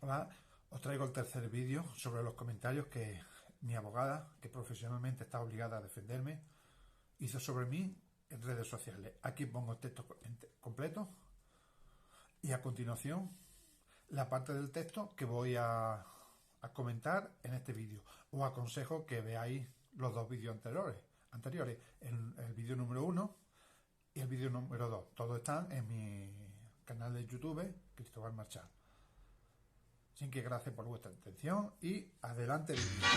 Hola, os traigo el tercer vídeo sobre los comentarios que mi abogada, que profesionalmente está obligada a defenderme, hizo sobre mí en redes sociales. Aquí pongo el texto completo y a continuación la parte del texto que voy a comentar en este vídeo. Os aconsejo que veáis los dos vídeos anteriores, el vídeo número 1 y el vídeo número 2. Todos están en mi canal de YouTube, Cristóbal Marchal. Sin que gracias por vuestra atención y adelante vídeo.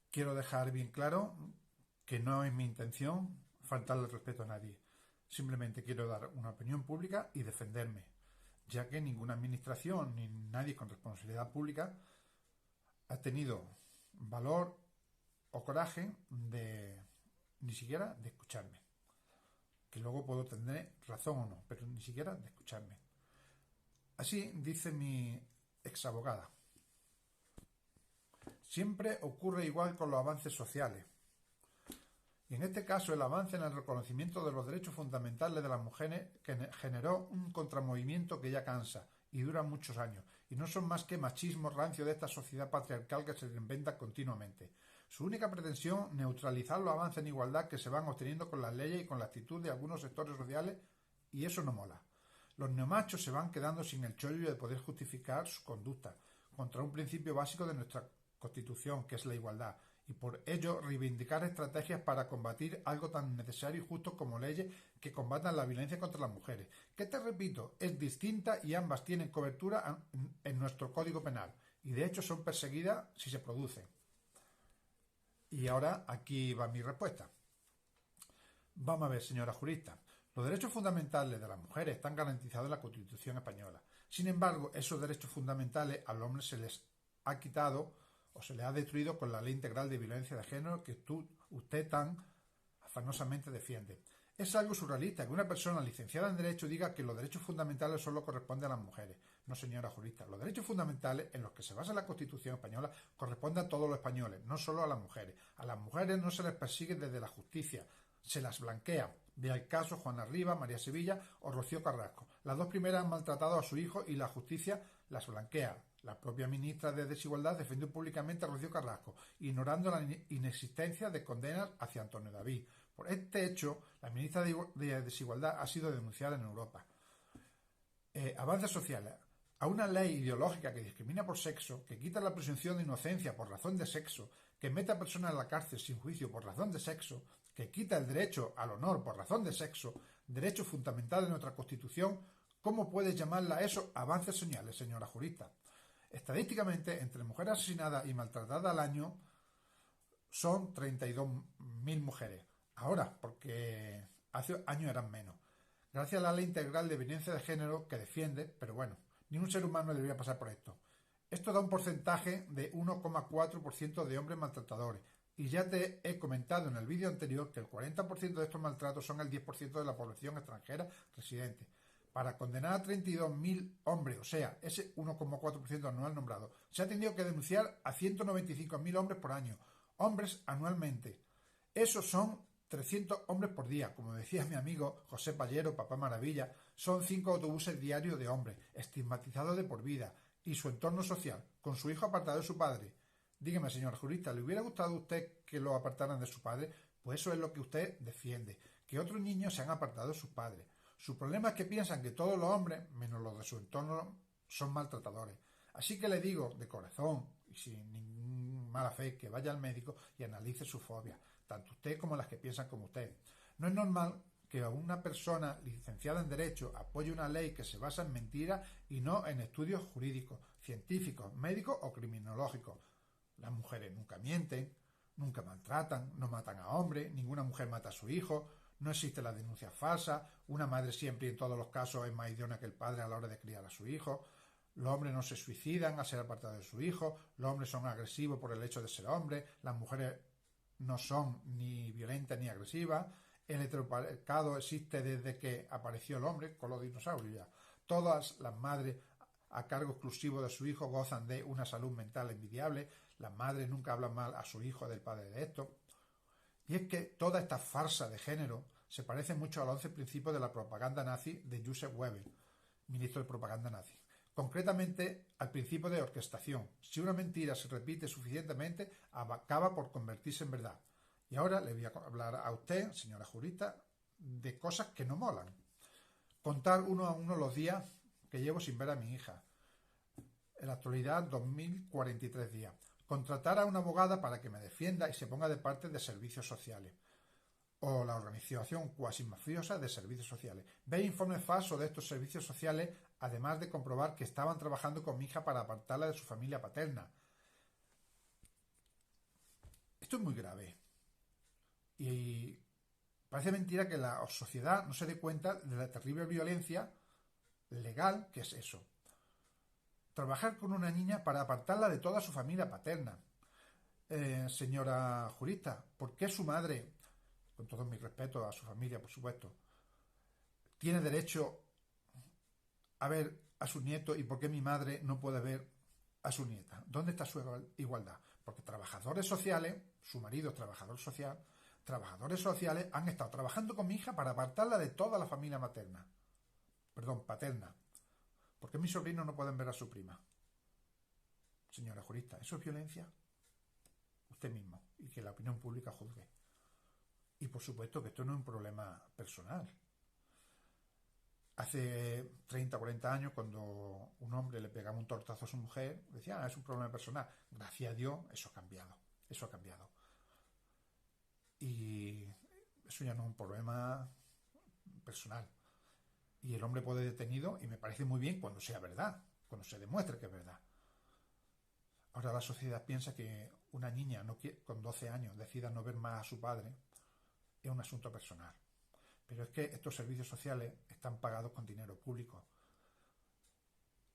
Quiero dejar bien claro que no es mi intención faltarle el respeto a nadie. Simplemente quiero dar una opinión pública y defenderme, ya que ninguna administración ni nadie con responsabilidad pública ha tenido valor o coraje de ni siquiera de escucharme. Que luego puedo tener razón o no, pero ni siquiera de escucharme. Así dice mi exabogada. Siempre ocurre igual con los avances sociales. Y en este caso el avance en el reconocimiento de los derechos fundamentales de las mujeres que generó un contramovimiento que ya cansa y dura muchos años, y no son más que machismo rancio de esta sociedad patriarcal que se reinventa continuamente. Su única pretensión, neutralizar los avances en igualdad que se van obteniendo con las leyes y con la actitud de algunos sectores sociales, y eso no mola. Los neomachos se van quedando sin el chollo de poder justificar su conducta, contra un principio básico de nuestra Constitución, que es la igualdad, y por ello reivindicar estrategias para combatir algo tan necesario y justo como leyes que combatan la violencia contra las mujeres, que te repito, es distinta y ambas tienen cobertura en nuestro Código Penal, y de hecho son perseguidas si se producen. Y ahora aquí va mi respuesta. Vamos a ver, señora jurista. Los derechos fundamentales de las mujeres están garantizados en la Constitución española. Sin embargo, esos derechos fundamentales al hombre se les ha quitado o se les ha destruido con la Ley Integral de Violencia de Género que usted tan afanosamente defiende. Es algo surrealista que una persona licenciada en Derecho diga que los derechos fundamentales solo corresponden a las mujeres. No, señora jurista. Los derechos fundamentales en los que se basa la Constitución española corresponden a todos los españoles, no solo a las mujeres. A las mujeres no se les persigue desde la justicia, se las blanquea. Vea el caso Juana Rivas, María Sevilla o Rocío Carrasco. Las dos primeras han maltratado a su hijo y la justicia las blanquea. La propia ministra de Desigualdad defendió públicamente a Rocío Carrasco, ignorando la inexistencia de condenas hacia Antonio David. Por este hecho, la ministra de Desigualdad ha sido denunciada en Europa. Avances sociales. A una ley ideológica que discrimina por sexo, que quita la presunción de inocencia por razón de sexo, que mete a personas en la cárcel sin juicio por razón de sexo, que quita el derecho al honor por razón de sexo, derecho fundamental de nuestra Constitución, ¿cómo puede llamarla eso avances sociales, señora jurista? Estadísticamente, entre mujeres asesinadas y maltratadas al año son 32.000 mujeres. Ahora, porque hace años eran menos. Gracias a la Ley Integral de Violencia de Género que defiende, pero bueno, ni un ser humano debería pasar por esto. Esto da un porcentaje de 1,4% de hombres maltratadores. Y ya te he comentado en el vídeo anterior que el 40% de estos maltratos son el 10% de la población extranjera residente. Para condenar a 32.000 hombres, o sea, ese 1,4% anual nombrado, se ha tenido que denunciar a 195.000 hombres por año. Hombres anualmente. Esos son 300 hombres por día. Como decía mi amigo José Pallero, Papá Maravilla, son 5 autobuses diarios de hombres, estigmatizados de por vida, y su entorno social, con su hijo apartado de su padre. Dígame, señor jurista, ¿le hubiera gustado a usted que lo apartaran de su padre? Pues eso es lo que usted defiende, que otros niños se han apartado de sus padres. Su problema es que piensan que todos los hombres, menos los de su entorno, son maltratadores. Así que le digo, de corazón y sin ninguna mala fe, que vaya al médico y analice su fobia. tanto usted como las que piensan como usted. No es normal que una persona licenciada en Derecho apoye una ley que se basa en mentiras y no en estudios jurídicos, científicos, médicos o criminológicos. Las mujeres nunca mienten, nunca maltratan, no matan a hombres, ninguna mujer mata a su hijo, no existe la denuncia falsa, una madre siempre y en todos los casos es más idónea que el padre a la hora de criar a su hijo, los hombres no se suicidan al ser apartados de su hijo, los hombres son agresivos por el hecho de ser hombres, las mujeres no son ni violentas ni agresivas, el heteropatriarcado existe desde que apareció el hombre con los dinosaurios ya. Todas las madres a cargo exclusivo de su hijo gozan de una salud mental envidiable, las madres nunca hablan mal a su hijo del padre de esto. Y es que toda esta farsa de género se parece mucho a los 11 principios de la propaganda nazi de Joseph Goebbels, ministro de propaganda nazi. Concretamente, al principio de orquestación. Si una mentira se repite suficientemente, acaba por convertirse en verdad. Y ahora le voy a hablar a usted, señora jurista, de cosas que no molan. Contar uno a uno los días que llevo sin ver a mi hija. En la actualidad, 2043 días. Contratar a una abogada para que me defienda y se ponga de parte de servicios sociales. O la organización cuasi mafiosa de servicios sociales. Ver informes falsos de estos servicios sociales, además de comprobar que estaban trabajando con mi hija para apartarla de su familia paterna. Esto es muy grave. Y parece mentira que la sociedad no se dé cuenta de la terrible violencia legal que es eso. Trabajar con una niña para apartarla de toda su familia paterna. Señora jurista, ¿por qué su madre, con todo mi respeto a su familia, por supuesto, tiene derecho a ver a su nieto y por qué mi madre no puede ver a su nieta? ¿Dónde está su igualdad? Porque trabajadores sociales, su marido es trabajador social, trabajadores sociales han estado trabajando con mi hija para apartarla de toda la familia paterna. ¿Por qué mis sobrinos no pueden ver a su prima? Señora jurista, ¿eso es violencia? Usted mismo, y que la opinión pública juzgue. Y por supuesto que esto no es un problema personal. Hace 30 o 40 años, cuando un hombre le pegaba un tortazo a su mujer, decía, es un problema personal. Gracias a Dios, eso ha cambiado. Eso ha cambiado. Y eso ya no es un problema personal. Y el hombre puede ser detenido, y me parece muy bien cuando sea verdad, cuando se demuestre que es verdad. Ahora la sociedad piensa que una niña con 12 años decida no ver más a su padre es un asunto personal. Pero es que estos servicios sociales están pagados con dinero público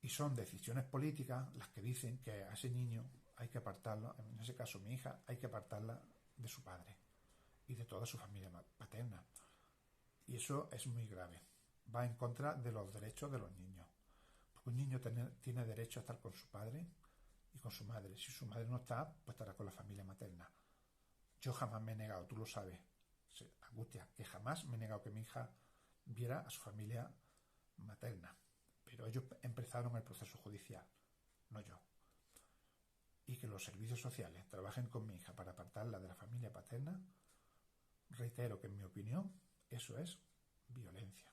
y son decisiones políticas las que dicen que a ese niño hay que apartarlo, en ese caso mi hija, hay que apartarla de su padre y de toda su familia paterna. Y eso es muy grave. Va en contra de los derechos de los niños. Porque un niño tiene derecho a estar con su padre y con su madre. Si su madre no está, pues estará con la familia materna. Yo jamás me he negado, tú lo sabes, Angustia, que jamás me he negado que mi hija viera a su familia materna. Pero ellos empezaron el proceso judicial, no yo. Y que los servicios sociales trabajen con mi hija para apartarla de la familia paterna, reitero que en mi opinión eso es violencia.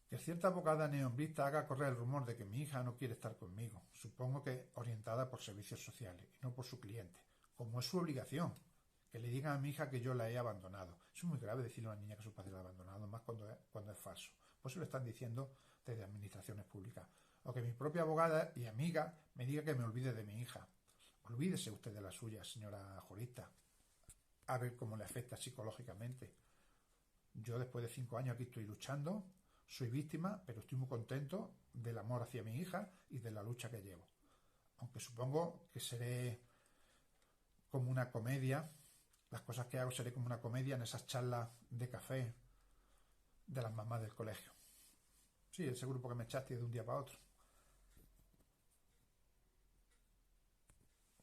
Que cierta abogada neombrista haga correr el rumor de que mi hija no quiere estar conmigo, supongo que orientada por servicios sociales y no por su cliente, como es su obligación, que le digan a mi hija que yo la he abandonado. Eso es muy grave decirle a una niña que su padre la ha abandonado, más cuando es falso. Por eso lo están diciendo desde administraciones públicas. O que mi propia abogada y amiga me diga que me olvide de mi hija. Olvídese usted de la suya, señora jurista. A ver cómo le afecta psicológicamente. Yo después de 5 años aquí estoy luchando, soy víctima, pero estoy muy contento del amor hacia mi hija y de la lucha que llevo. Aunque supongo que seré como una comedia, las cosas que hago seré como una comedia en esas charlas de café de las mamás del colegio. Sí, ese grupo que me echaste de un día para otro.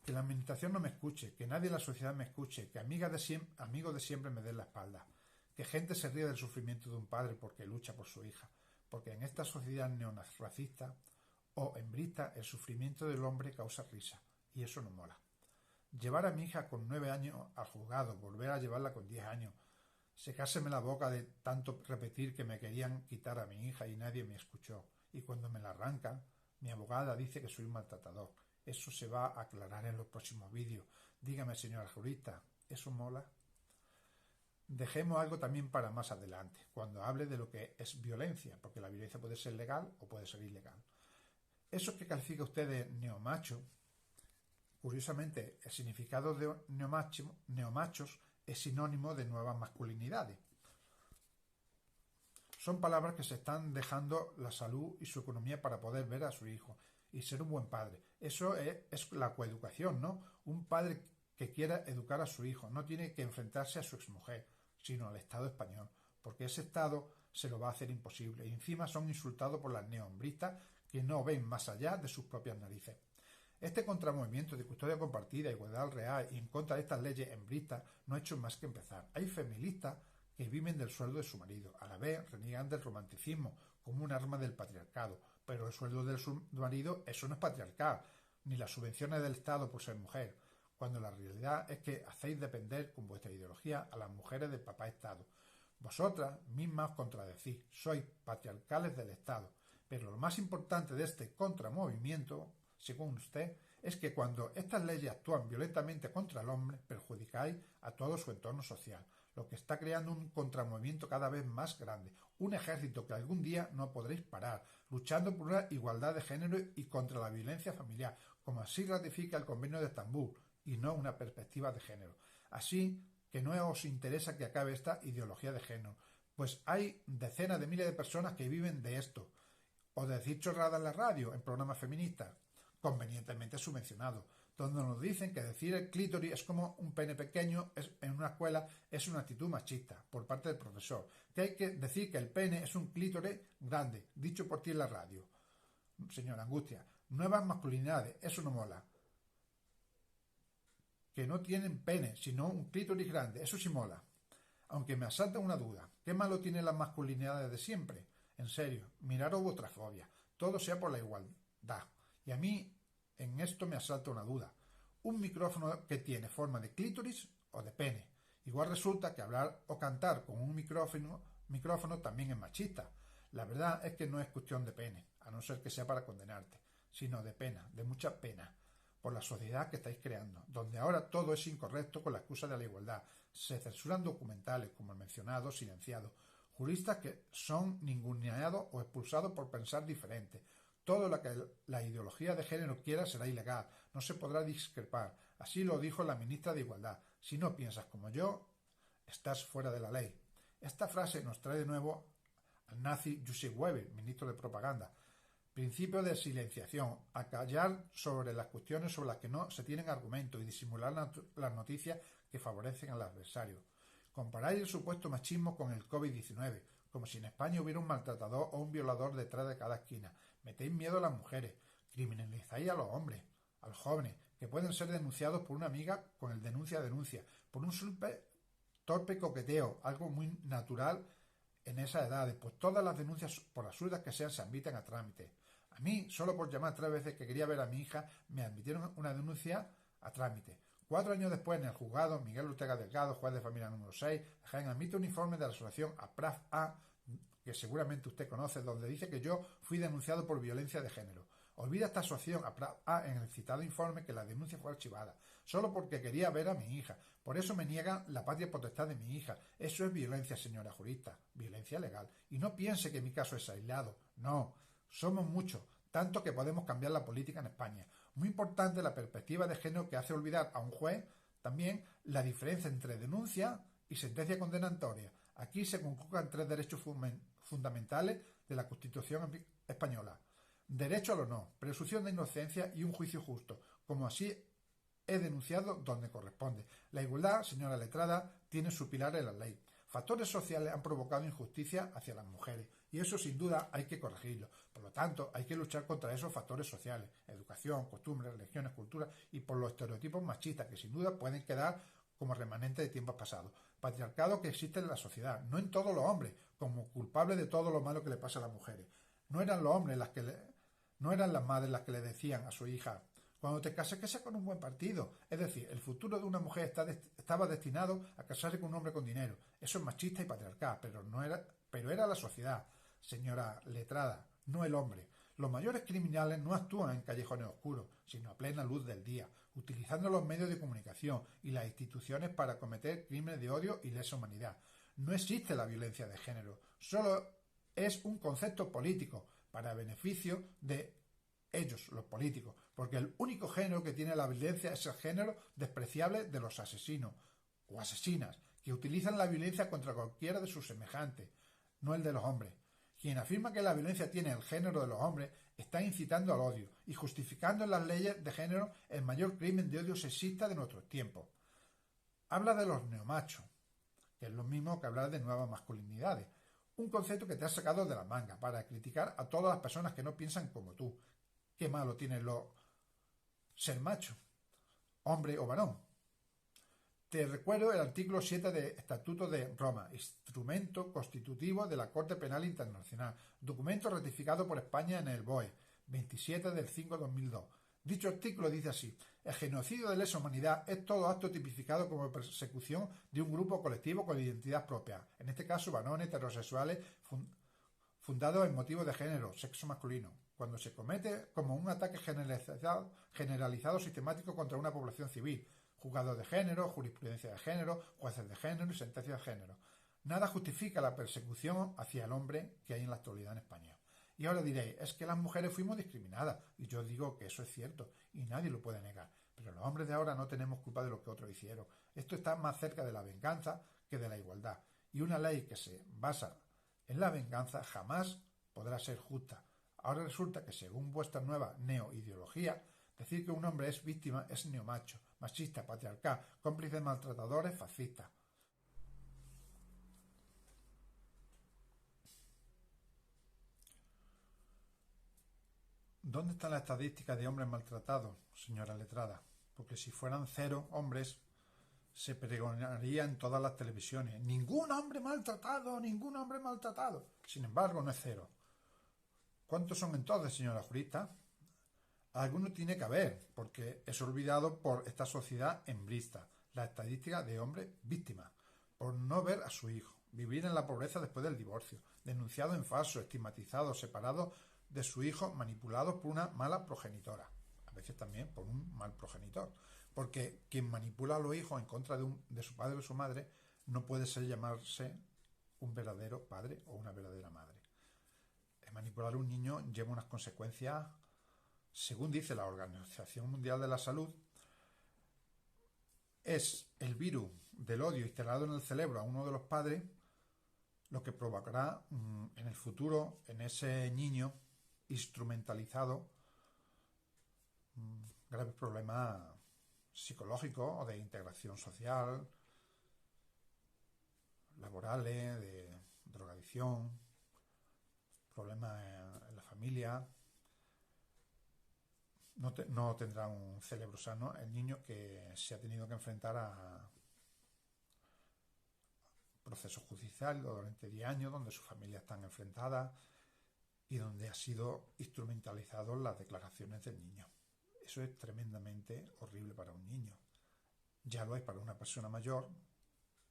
Que la administración no me escuche, que nadie en la sociedad me escuche, que amigos de siempre me den la espalda, que gente se ríe del sufrimiento de un padre porque lucha por su hija, porque en esta sociedad neonazista o hembrista el sufrimiento del hombre causa risa, y eso no mola. Llevar a mi hija con 9 años al juzgado, volver a llevarla con 10 años, secárseme la boca de tanto repetir que me querían quitar a mi hija y nadie me escuchó, y cuando me la arrancan, mi abogada dice que soy un maltratador, Eso se va a aclarar en los próximos vídeos. Dígame, señora jurista, ¿eso mola? Dejemos algo también para más adelante, cuando hable de lo que es violencia, porque la violencia puede ser legal o puede ser ilegal. Eso que califica usted de neomacho, curiosamente, el significado de neomachos es sinónimo de nuevas masculinidades. Son palabras que se están dejando la salud y su economía para poder ver a su hijo y ser un buen padre. Eso es la coeducación, ¿no? Un padre que quiera educar a su hijo no tiene que enfrentarse a su exmujer, sino al Estado español, porque ese Estado se lo va a hacer imposible. Y encima son insultados por las neohombristas que no ven más allá de sus propias narices. Este contramovimiento de custodia compartida, igualdad real y en contra de estas leyes hembristas no ha hecho más que empezar. Hay feministas que viven del sueldo de su marido, a la vez reniegan del romanticismo como un arma del patriarcado, pero el sueldo de su marido, eso no es patriarcal, ni las subvenciones del Estado por ser mujer, cuando la realidad es que hacéis depender con vuestra ideología a las mujeres del papá Estado. Vosotras mismas os contradecís, sois patriarcales del Estado, pero lo más importante de este contramovimiento, según usted, es que cuando estas leyes actúan violentamente contra el hombre, perjudicáis a todo su entorno social, lo que está creando un contramovimiento cada vez más grande, un ejército que algún día no podréis parar, luchando por una igualdad de género y contra la violencia familiar, como así ratifica el Convenio de Estambul, y no una perspectiva de género. Así que no os interesa que acabe esta ideología de género, pues hay decenas de miles de personas que viven de esto, o de decir chorradas en la radio, en programas feministas, convenientemente subvencionados, donde nos dicen que decir el clítoris es como un pene pequeño en una escuela es una actitud machista por parte del profesor, que hay que decir que el pene es un clítoris grande, dicho por ti en la radio. Señora Angustia, nuevas masculinidades, eso no mola. Que no tienen pene, sino un clítoris grande, eso sí mola. Aunque me asalta una duda, ¿qué malo tienen las masculinidades de siempre? En serio, miraros vuestra fobia, todo sea por la igualdad. Y a mí en esto me asalta una duda. Un micrófono que tiene forma de clítoris o de pene. Igual resulta que hablar o cantar con un micrófono también es machista. La verdad es que no es cuestión de pene, a no ser que sea para condenarte, sino de pena, de mucha pena, por la sociedad que estáis creando, donde ahora todo es incorrecto con la excusa de la igualdad. Se censuran documentales, como el mencionado, silenciado, juristas que son ninguneados o expulsados por pensar diferente. Todo lo que la ideología de género quiera será ilegal, no se podrá discrepar. Así lo dijo la ministra de Igualdad. Si no piensas como yo, estás fuera de la ley. Esta frase nos trae de nuevo al nazi Joseph Goebbels, ministro de Propaganda. Principio de silenciación, acallar sobre las cuestiones sobre las que no se tienen argumentos y disimular las noticias que favorecen al adversario. Comparáis el supuesto machismo con el COVID-19, como si en España hubiera un maltratador o un violador detrás de cada esquina. Metéis miedo a las mujeres, criminalizáis a los hombres, a los jóvenes, que pueden ser denunciados por una amiga con el denuncia, por un torpe coqueteo, algo muy natural en esas edades, pues todas las denuncias, por absurdas que sean, se admiten a trámite. A mí, solo por llamar 3 veces que quería ver a mi hija, me admitieron una denuncia a trámite. 4 años después, en el juzgado, Miguel Ortega Delgado, juez de familia número 6, Jaén admite un informe de la asociación APRAF-A, que seguramente usted conoce, donde dice que yo fui denunciado por violencia de género. Olvida esta asociación APRAF-A en el citado informe que la denuncia fue archivada, solo porque quería ver a mi hija. Por eso me niegan la patria potestad de mi hija. Eso es violencia, señora jurista, violencia legal. Y no piense que mi caso es aislado. No, somos muchos, tanto que podemos cambiar la política en España. Muy importante la perspectiva de género que hace olvidar a un juez también la diferencia entre denuncia y sentencia condenatoria. Aquí se conjugan 3 derechos fundamentales de la Constitución española. Derecho al honor, presunción de inocencia y un juicio justo, como así he denunciado donde corresponde. La igualdad, señora letrada, tiene su pilar en la ley. Factores sociales han provocado injusticia hacia las mujeres y eso sin duda hay que corregirlo. Por lo tanto, hay que luchar contra esos factores sociales, educación, costumbres, religiones, cultura y por los estereotipos machistas que sin duda pueden quedar como remanente de tiempos pasados. Patriarcado que existe en la sociedad, no en todos los hombres, como culpables de todo lo malo que le pasa a las mujeres. No eran los hombres no eran las madres las que le decían a su hija: cuando te cases, que sea con un buen partido. Es decir, el futuro de una mujer estaba destinado a casarse con un hombre con dinero. Eso es machista y patriarcal, pero era la sociedad, señora letrada, no el hombre. Los mayores criminales no actúan en callejones oscuros, sino a plena luz del día, utilizando los medios de comunicación y las instituciones para cometer crímenes de odio y lesa humanidad. No existe la violencia de género, solo es un concepto político para beneficio de ellos, los políticos, porque el único género que tiene la violencia es el género despreciable de los asesinos o asesinas, que utilizan la violencia contra cualquiera de sus semejantes, no el de los hombres. Quien afirma que la violencia tiene el género de los hombres está incitando al odio y justificando en las leyes de género el mayor crimen de odio sexista de nuestros tiempos. Habla de los neomachos, que es lo mismo que hablar de nuevas masculinidades, un concepto que te has sacado de la manga para criticar a todas las personas que no piensan como tú. ¿Qué malo tiene ser macho, hombre o varón? Te recuerdo el artículo 7 del Estatuto de Roma, instrumento constitutivo de la Corte Penal Internacional, documento ratificado por España en el BOE, 27 del 5 de 2002. Dicho artículo dice así: el genocidio de lesa humanidad es todo acto tipificado como persecución de un grupo colectivo con identidad propia, en este caso varones heterosexuales fundados en motivos de género, sexo masculino, cuando se comete como un ataque generalizado sistemático contra una población civil, juzgados de género, jurisprudencia de género, jueces de género y sentencias de género. Nada justifica la persecución hacia el hombre que hay en la actualidad en España. Y ahora diréis, es que las mujeres fuimos discriminadas, y yo digo que eso es cierto, y nadie lo puede negar, pero los hombres de ahora no tenemos culpa de lo que otros hicieron. Esto está más cerca de la venganza que de la igualdad, y una ley que se basa en la venganza jamás podrá ser justa. Ahora resulta que, según vuestra nueva neoideología, decir que un hombre es víctima es neomacho, machista, patriarcal, cómplice de maltratadores, fascista. ¿Dónde están las estadísticas de hombres maltratados, señora letrada? Porque si fueran 0 hombres, se pregonaría en todas las televisiones. ¡Ningún hombre maltratado! ¡Ningún hombre maltratado! Sin embargo, no es 0. ¿Cuántos son entonces, señora jurista? Alguno tiene que haber, porque es olvidado por esta sociedad hembrista, la estadística de hombres víctimas, por no ver a su hijo, vivir en la pobreza después del divorcio, denunciado en falso, estigmatizado, separado de su hijo, manipulado por una mala progenitora, a veces también por un mal progenitor, porque quien manipula a los hijos en contra de su padre o su madre no puede llamarse un verdadero padre o una verdadera madre. Manipular a un niño lleva unas consecuencias, según dice la Organización Mundial de la Salud, es el virus del odio instalado en el cerebro a uno de los padres lo que provocará en el futuro en ese niño instrumentalizado graves problemas psicológicos o de integración social, laborales, de drogadicción, problemas en la familia. No tendrá un cerebro sano el niño que se ha tenido que enfrentar a procesos judiciales durante 10 años donde sus familias están enfrentadas y donde ha sido instrumentalizado las declaraciones del niño. Eso es tremendamente horrible para un niño. Ya lo es para una persona mayor,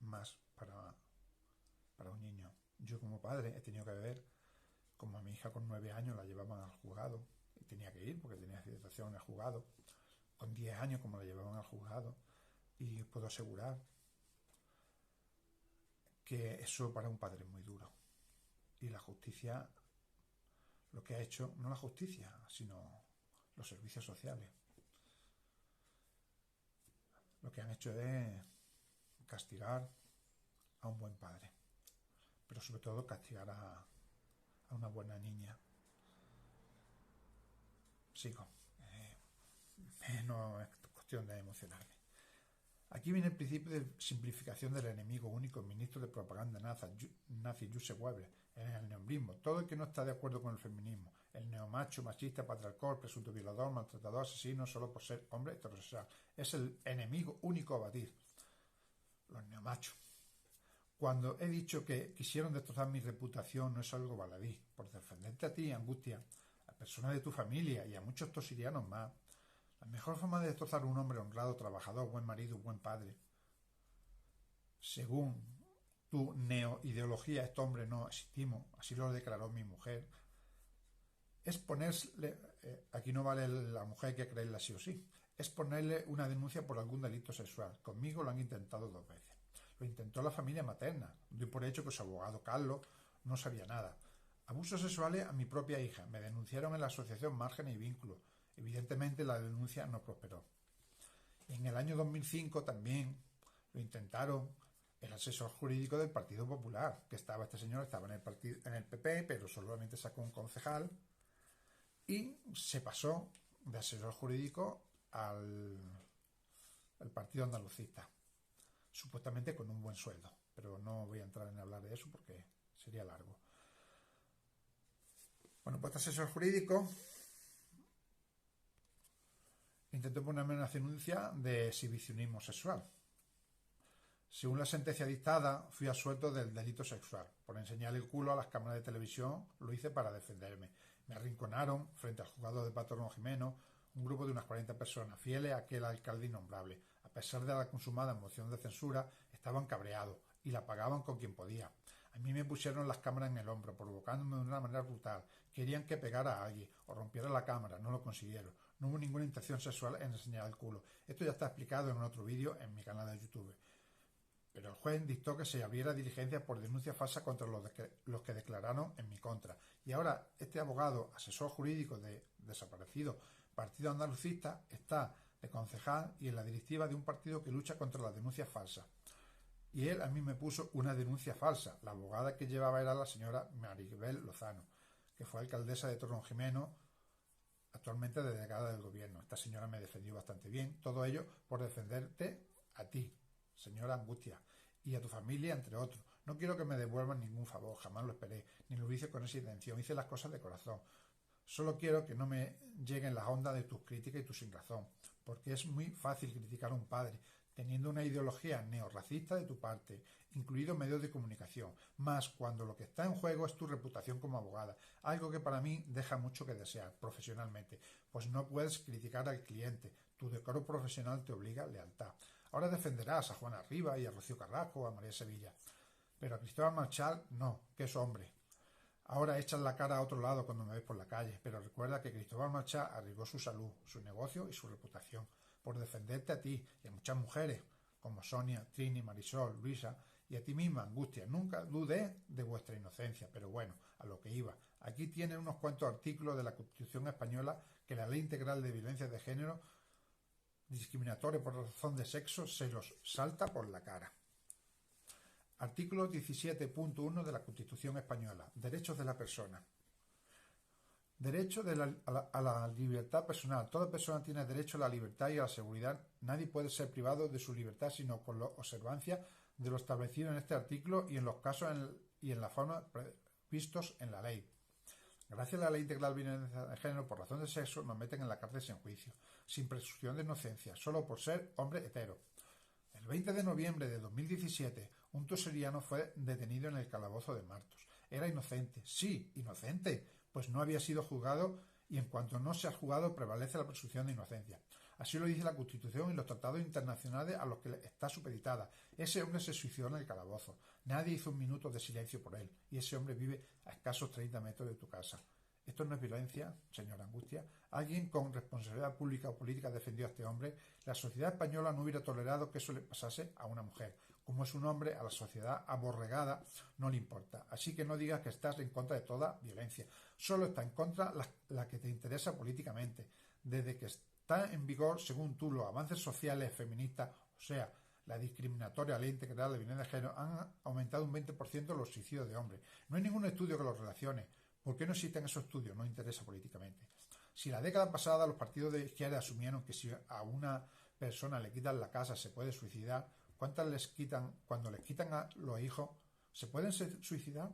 más para un niño. Yo como padre he tenido que ver como a mi hija con 9 años la llevaban al juzgado y tenía que ir porque tenía situación en el juzgado, con 10 años como la llevaban al juzgado, y puedo asegurar que eso para un padre es muy duro. Y la justicia, lo que ha hecho, no la justicia, sino los servicios sociales, lo que han hecho es castigar a un buen padre, pero sobre todo castigar a una buena niña. Sigo. No es cuestión de emocionarme. Aquí viene el principio de simplificación del enemigo único, el ministro de propaganda nazi Joseph Goebbels, en el neombrismo. Todo el que no está de acuerdo con el feminismo, el neomacho, machista, patriarcal, presunto violador, maltratador, asesino, solo por ser hombre heterosexual. Es el enemigo único a batir. Los neomachos. Cuando he dicho que quisieron destrozar mi reputación, no es algo baladí. Por defenderte a ti, angustia, a personas de tu familia y a muchos tosirianos más. La mejor forma de destrozar a un hombre honrado, trabajador, buen marido, buen padre, según tu neoideología, este hombre no existimos, así lo declaró mi mujer, es ponerle, aquí no vale la mujer que creerla sí o sí, es ponerle una denuncia por algún delito sexual. Conmigo lo han intentado 2 veces. Lo intentó la familia materna. Doy por hecho que su abogado Carlos no sabía nada. Abusos sexuales a mi propia hija. Me denunciaron en la asociación Márgenes y Vínculos. Evidentemente la denuncia no prosperó. En el año 2005 también lo intentaron el asesor jurídico del Partido Popular, que este señor estaba en el PP, pero solamente sacó un concejal y se pasó de asesor jurídico al Partido Andalucista, supuestamente con un buen sueldo, pero no voy a entrar en hablar de eso porque sería largo. Bueno, pues este asesor jurídico intentó ponerme una denuncia de exhibicionismo sexual. Según la sentencia dictada, fui absuelto del delito sexual. Por enseñar el culo a las cámaras de televisión, lo hice para defenderme. Me arrinconaron frente al juzgado de Patrón Jimeno un grupo de unas 40 personas, fieles a aquel alcalde innombrable. A pesar de la consumada moción de censura, estaban cabreados y la pagaban con quien podía. A mí me pusieron las cámaras en el hombro, provocándome de una manera brutal. Querían que pegara a alguien o rompiera la cámara, no lo consiguieron. No hubo ninguna intención sexual en enseñar el culo. Esto ya está explicado en otro vídeo en mi canal de YouTube. Pero el juez dictó que se abriera diligencia por denuncia falsa contra los que declararon en mi contra. Y ahora este abogado, asesor jurídico de desaparecido Partido Andalucista, está de concejal y en la directiva de un partido que lucha contra las denuncias falsas. Y él a mí me puso una denuncia falsa. La abogada que llevaba era la señora Maribel Lozano, que fue alcaldesa de Torrejimeno, actualmente delegada del gobierno. Esta señora me defendió bastante bien. Todo ello por defenderte a ti, señora Angustia, y a tu familia, entre otros. No quiero que me devuelvan ningún favor, jamás lo esperé, ni lo hice con esa intención, hice las cosas de corazón. Solo quiero que no me lleguen las ondas de tus críticas y tu sinrazón, porque es muy fácil criticar a un padre, teniendo una ideología neorracista de tu parte, incluidos medios de comunicación, más cuando lo que está en juego es tu reputación como abogada, algo que para mí deja mucho que desear profesionalmente, pues no puedes criticar al cliente, tu decoro profesional te obliga a lealtad. Ahora defenderás a Juana Rivas y a Rocío Carrasco o a María Sevilla, pero a Cristóbal Marchal no, que es hombre. Ahora echas la cara a otro lado cuando me ves por la calle, pero recuerda que Cristóbal Marchal arriesgó su salud, su negocio y su reputación por defenderte a ti y a muchas mujeres, como Sonia, Trini, Marisol, Luisa y a ti misma, Angustia. Nunca dudé de vuestra inocencia, pero bueno, a lo que iba. Aquí tienen unos cuantos artículos de la Constitución española que la Ley Integral de Violencia de Género discriminatoria por razón de sexo se los salta por la cara. Artículo 17.1 de la Constitución española. Derechos de la persona. Derecho a la libertad personal. Toda persona tiene derecho a la libertad y a la seguridad. Nadie puede ser privado de su libertad sino con la observancia de lo establecido en este artículo y en los casos y en la forma previstos en la ley. Gracias a la Ley Integral de Violencia de Género por razón de sexo nos meten en la cárcel sin juicio, sin presunción de inocencia, solo por ser hombre hetero. El 20 de noviembre de 2017, un toseriano fue detenido en el calabozo de Martos. Era inocente, sí, inocente, pues no había sido juzgado y en cuanto no se ha juzgado prevalece la presunción de inocencia. Así lo dice la Constitución y los tratados internacionales a los que está supeditada. Ese hombre se suicidó en el calabozo. Nadie hizo un minuto de silencio por él y ese hombre vive a escasos 30 metros de tu casa. ¿Esto no es violencia, señora Angustia? ¿Alguien con responsabilidad pública o política defendió a este hombre? La sociedad española no hubiera tolerado que eso le pasase a una mujer. Como es un hombre, a la sociedad aborregada no le importa. Así que no digas que estás en contra de toda violencia. Solo está en contra la que te interesa políticamente. Desde que está en vigor, según tú, los avances sociales feministas, o sea, la discriminatoria Ley Integral de Violencia de Género, han aumentado un 20% los suicidios de hombres. No hay ningún estudio que los relacione. ¿Por qué no existen esos estudios? No interesa políticamente. Si la década pasada los partidos de izquierda asumieron que si a una persona le quitan la casa se puede suicidar, ¿cuántas les quitan cuando les quitan a los hijos? ¿Se pueden suicidar?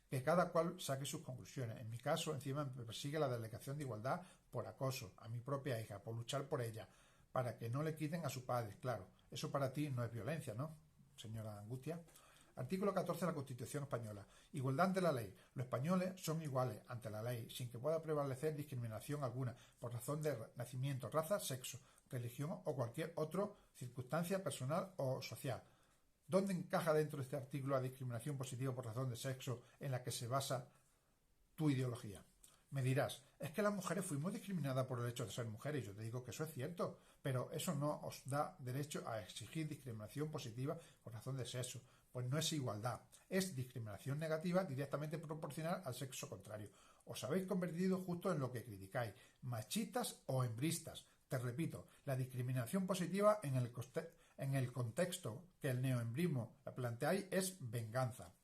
Que cada cual saque sus conclusiones. En mi caso, encima me persigue la Delegación de Igualdad por acoso a mi propia hija, por luchar por ella, para que no le quiten a su padre. Claro, eso para ti no es violencia, ¿no, señora Angustia? Artículo 14 de la Constitución española. Igualdad ante la ley. Los españoles son iguales ante la ley, sin que pueda prevalecer discriminación alguna, por razón de nacimiento, raza, sexo, religión o cualquier otra circunstancia personal o social. ¿Dónde encaja dentro de este artículo la discriminación positiva por razón de sexo en la que se basa tu ideología? Me dirás, es que las mujeres fuimos discriminadas por el hecho de ser mujeres, y yo te digo que eso es cierto, pero eso no os da derecho a exigir discriminación positiva por razón de sexo, pues no es igualdad, es discriminación negativa directamente proporcional al sexo contrario. Os habéis convertido justo en lo que criticáis, machistas o hembristas. Te repito, la discriminación positiva en el contexto que el neohembrismo planteáis es venganza.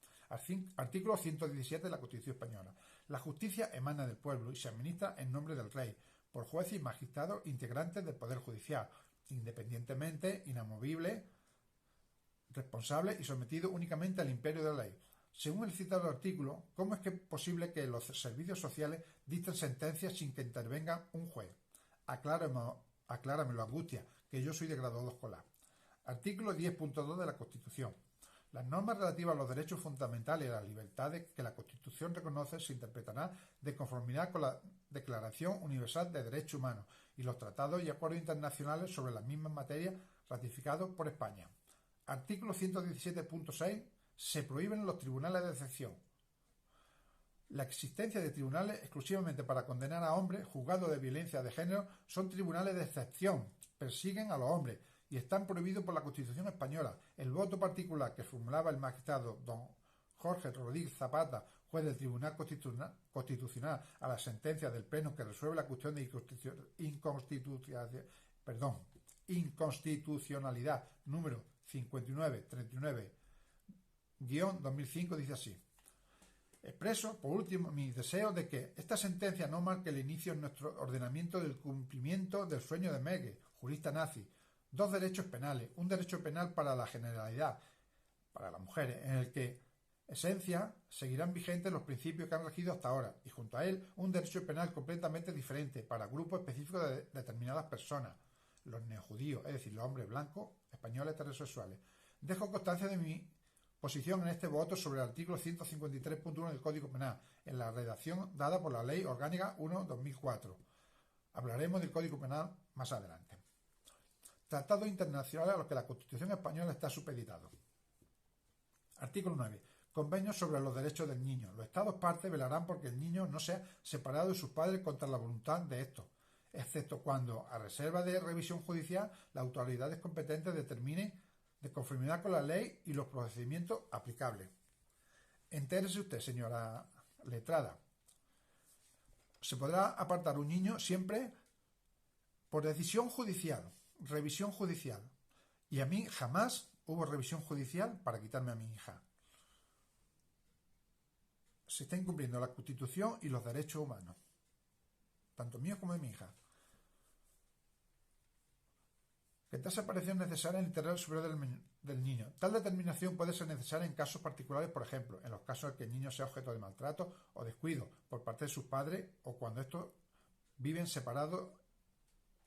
Artículo 117 de la Constitución Española. La justicia emana del pueblo y se administra en nombre del rey, por jueces y magistrados integrantes del Poder Judicial, independientemente, inamovible, responsable y sometido únicamente al imperio de la ley. Según el citado artículo, ¿cómo es que es posible que los servicios sociales dicten sentencias sin que intervenga un juez? Acláramelo, Angustia, que yo soy de grado 2 escolar. Artículo 10.2 de la Constitución. Las normas relativas a los derechos fundamentales y a las libertades que la Constitución reconoce se interpretarán de conformidad con la Declaración Universal de Derechos Humanos y los tratados y acuerdos internacionales sobre las mismas materias ratificados por España. Artículo 117.6. Se prohíben los tribunales de excepción. La existencia de tribunales exclusivamente para condenar a hombres juzgados de violencia de género son tribunales de excepción, persiguen a los hombres y están prohibidos por la Constitución española. El voto particular que formulaba el magistrado don Jorge Rodríguez Zapata, juez del Tribunal Constitucional, a la sentencia del Pleno que resuelve la cuestión de inconstitucionalidad número 5939-2005 dice así: expreso, por último, mi deseo de que esta sentencia no marque el inicio en nuestro ordenamiento del cumplimiento del sueño de Menge, jurista nazi. Dos derechos penales, un derecho penal para la generalidad, para las mujeres, en el que esencia seguirán vigentes los principios que han regido hasta ahora, y junto a él un derecho penal completamente diferente para grupos específicos de determinadas personas, los neojudíos, es decir, los hombres blancos, españoles heterosexuales. Dejo constancia de mi posición en este voto sobre el artículo 153.1 del Código Penal, en la redacción dada por la Ley Orgánica 1/2004. Hablaremos del Código Penal más adelante. Tratados internacionales a los que la Constitución española está supeditado. Artículo 9. Convenio sobre los derechos del niño. Los Estados partes velarán porque el niño no sea separado de sus padres contra la voluntad de estos, excepto cuando, a reserva de revisión judicial, las autoridades competentes determinen de conformidad con la ley y los procedimientos aplicables. Entérese usted, señora letrada. Se podrá apartar un niño siempre por decisión judicial, revisión judicial. Y a mí jamás hubo revisión judicial para quitarme a mi hija. Se está incumpliendo la Constitución y los derechos humanos, tanto míos como de mi hija. Que tal separación es necesaria en el interés superior del niño. Tal determinación puede ser necesaria en casos particulares, por ejemplo, en los casos en que el niño sea objeto de maltrato o descuido por parte de sus padres o cuando estos viven separados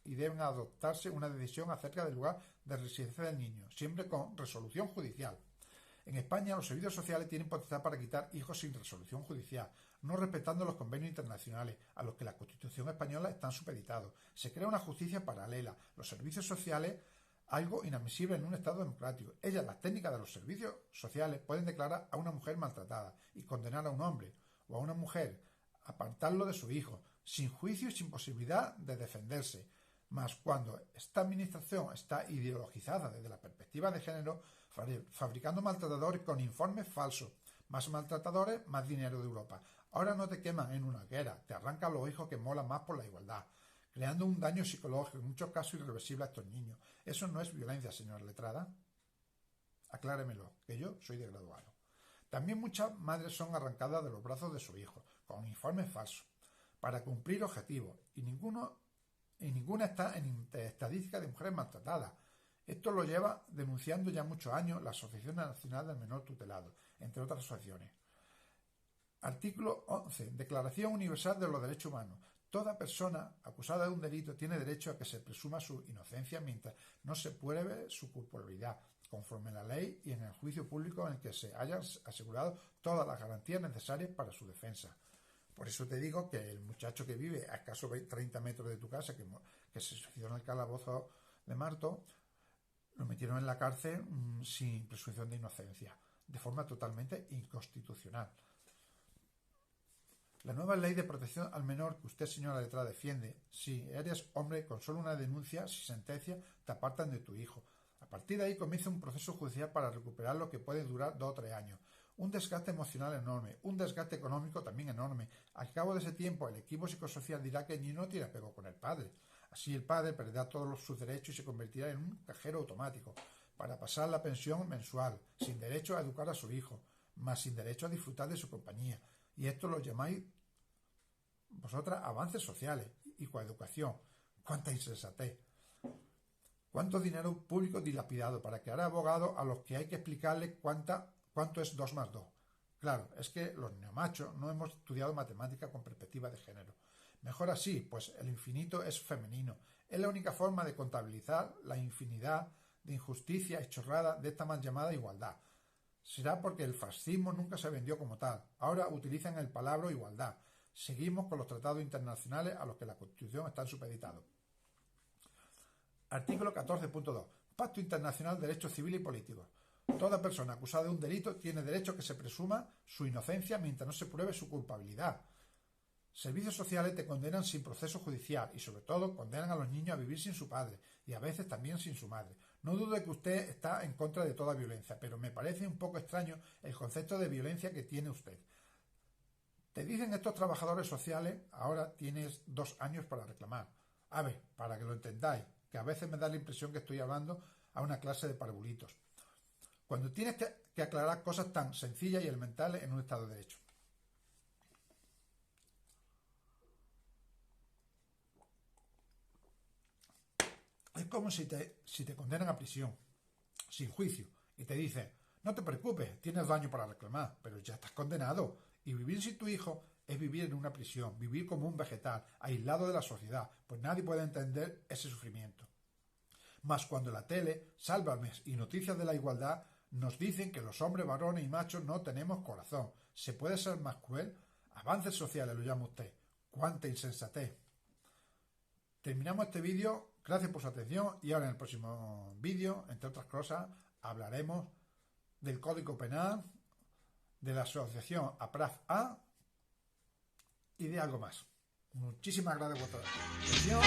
y deben adoptarse una decisión acerca del lugar de residencia del niño, siempre con resolución judicial. En España, los servicios sociales tienen potestad para quitar hijos sin resolución judicial, no respetando los convenios internacionales a los que la Constitución española están supeditados. Se crea una justicia paralela. Los servicios sociales, algo inadmisible en un Estado democrático. Las técnicas de los servicios sociales pueden declarar a una mujer maltratada y condenar a un hombre o a una mujer, apartarlo de su hijo, sin juicio y sin posibilidad de defenderse. Mas cuando esta administración está ideologizada desde la perspectiva de género, fabricando maltratadores con informes falsos, más maltratadores, más dinero de Europa. Ahora no te queman en una hoguera, te arrancan los hijos que molan más por la igualdad, creando un daño psicológico, en muchos casos irreversible a estos niños. Eso no es violencia, señora letrada. Acláremelo, que yo soy de graduado. También muchas madres son arrancadas de los brazos de su hijo, con informes falsos, para cumplir objetivos, y ninguna está en estadística de mujeres maltratadas. Esto lo lleva denunciando ya muchos años la Asociación Nacional del Menor Tutelado, entre otras asociaciones. Artículo 11. Declaración Universal de los Derechos Humanos. Toda persona acusada de un delito tiene derecho a que se presuma su inocencia mientras no se pruebe su culpabilidad, conforme a la ley y en el juicio público en el que se hayan asegurado todas las garantías necesarias para su defensa. Por eso te digo que el muchacho que vive a escasos 30 metros de tu casa, que se suicidó en el calabozo de Marto, lo metieron en la cárcel sin presunción de inocencia, de forma totalmente inconstitucional. La nueva ley de protección al menor que usted, señora letrada, defiende, si eres hombre, con solo una denuncia, sin sentencia, te apartan de tu hijo. A partir de ahí comienza un proceso judicial para recuperar lo que puede durar 2 o 3 años. Un desgaste emocional enorme, un desgaste económico también enorme. Al cabo de ese tiempo, el equipo psicosocial dirá que el niño no tiene apego con el padre. Así el padre perderá todos sus derechos y se convertirá en un cajero automático para pasar la pensión mensual, sin derecho a educar a su hijo, más sin derecho a disfrutar de su compañía. Y esto lo llamáis vosotras avances sociales y coeducación. ¡Cuánta insensatez! ¿Cuánto dinero público dilapidado para crear abogados a los que hay que explicarles cuánto es 2 más 2? Claro, es que los neomachos no hemos estudiado matemática con perspectiva de género. Mejor así, pues el infinito es femenino. Es la única forma de contabilizar la infinidad de injusticias y chorradas de esta mal llamada igualdad. Será porque el fascismo nunca se vendió como tal. Ahora utilizan el palabra igualdad. Seguimos con los tratados internacionales a los que la Constitución está supeditados. Artículo 14.2. Pacto Internacional de Derechos Civiles y Políticos. Toda persona acusada de un delito tiene derecho a que se presuma su inocencia mientras no se pruebe su culpabilidad. Servicios sociales te condenan sin proceso judicial y, sobre todo, condenan a los niños a vivir sin su padre y a veces también sin su madre. No dudo de que usted está en contra de toda violencia, pero me parece un poco extraño el concepto de violencia que tiene usted. Te dicen estos trabajadores sociales, ahora tienes 2 años para reclamar. A ver, para que lo entendáis, que a veces me da la impresión que estoy hablando a una clase de parvulitos. Cuando tienes que aclarar cosas tan sencillas y elementales en un Estado de Derecho. Es como si te condenan a prisión, sin juicio, y te dicen, no te preocupes, tienes 2 años para reclamar, pero ya estás condenado. Y vivir sin tu hijo es vivir en una prisión, vivir como un vegetal, aislado de la sociedad, pues nadie puede entender ese sufrimiento. Mas cuando la tele, Sálvames y Noticias de la Igualdad nos dicen que los hombres, varones y machos no tenemos corazón, ¿se puede ser más cruel? Avances sociales lo llama usted. ¡Cuánta insensatez! Terminamos este vídeo, gracias por su atención y ahora en el próximo vídeo, entre otras cosas, hablaremos del Código Penal, de la asociación APRAF-A y de algo más. Muchísimas gracias por vuestra atención.